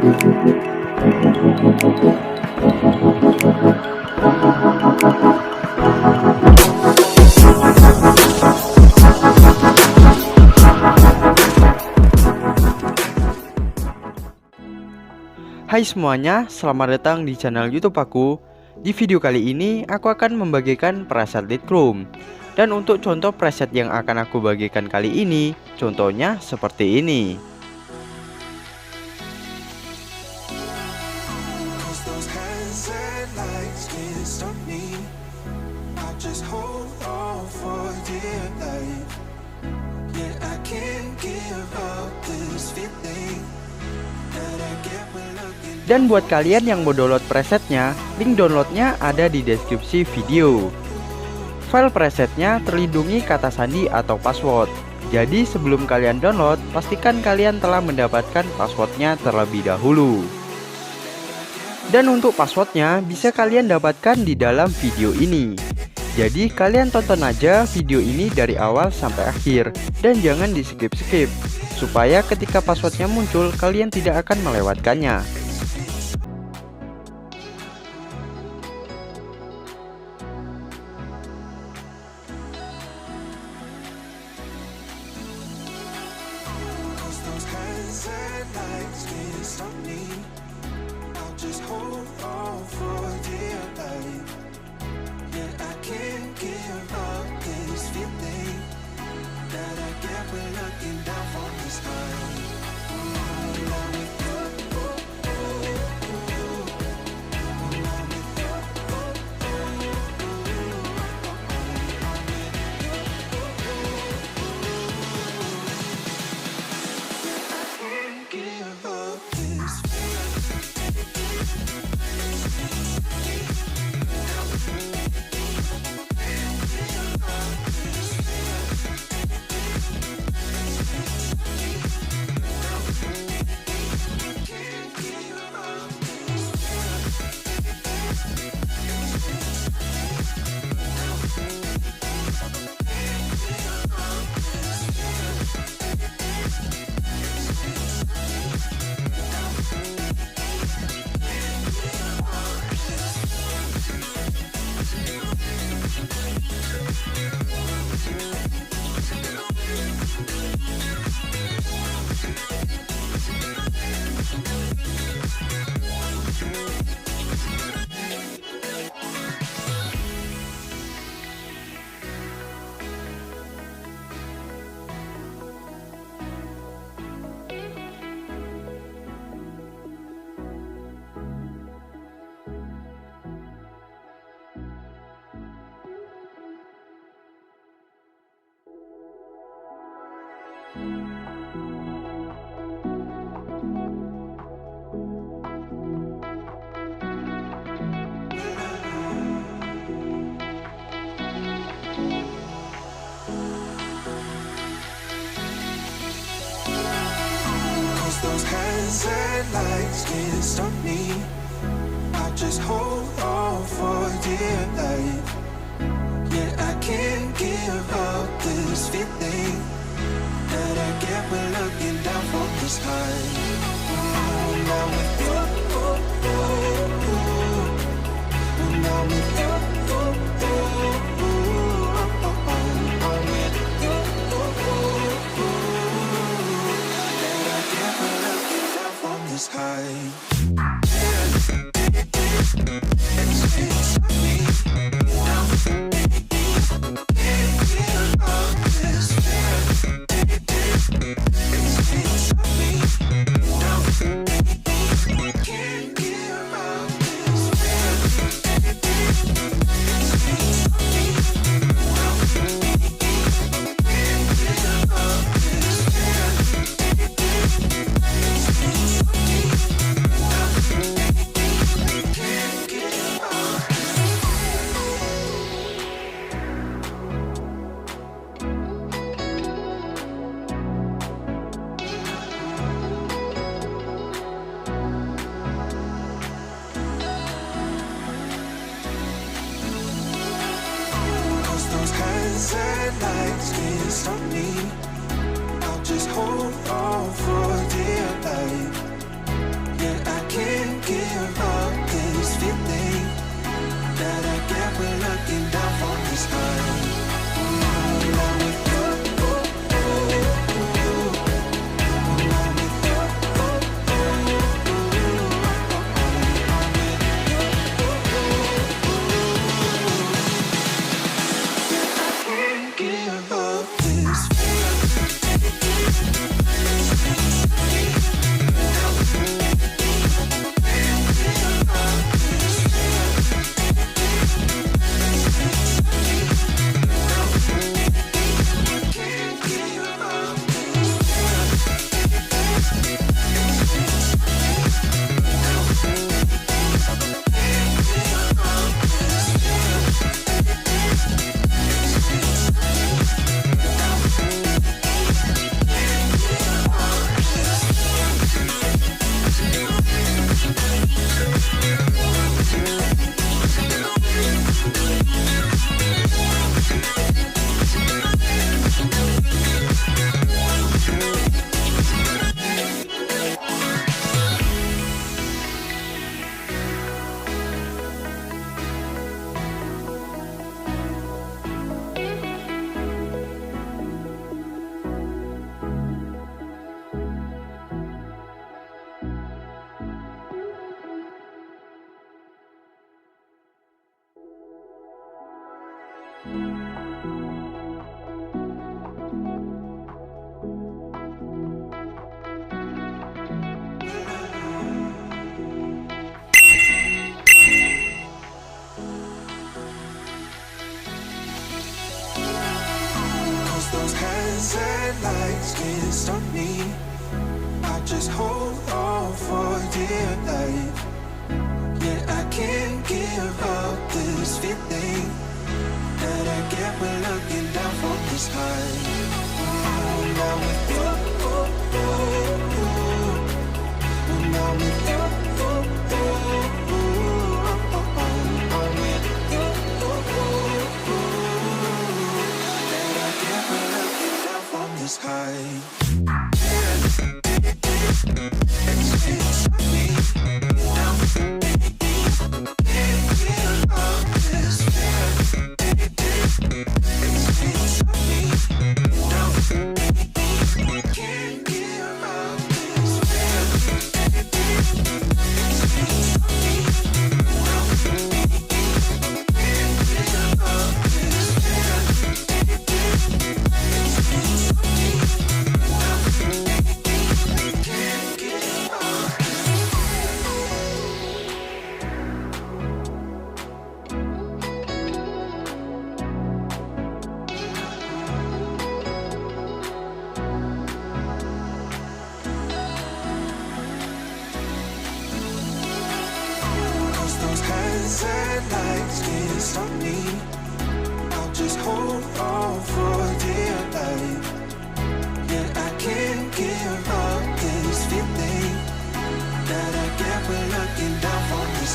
Hai semuanya, selamat datang di channel YouTube aku. Di video kali ini aku akan membagikan preset Lightroom. Dan untuk contoh preset yang akan aku bagikan kali ini, contohnya seperti ini. Dan buat kalian yang mau download presetnya, link downloadnya ada di deskripsi video. File presetnya terlindungi kata sandi atau password. Jadi sebelum kalian download, pastikan kalian telah mendapatkan passwordnya terlebih dahulu. Dan untuk passwordnya bisa kalian dapatkan di dalam video ini. Jadi kalian tonton aja video ini dari awal sampai akhir dan jangan di skip-skip, supaya ketika passwordnya muncul kalian tidak akan melewatkannya. Those hands and lights can't stop me. I just hold on for dear life. Yeah, I can't give up this feeling that I get when looking down from the sky. When I'm with you, when I'm with you, lights can't stop me. I just hold on for dear life. Yeah, I can't give up this feeling that I get when looking down from this high. Now with you, now with you, I'm with you, that I get when looking down from this high.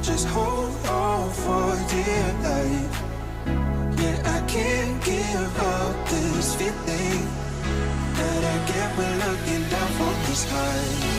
Just hold on for dear life. Yeah, I can't give up this feeling that I get when looking down from the sky.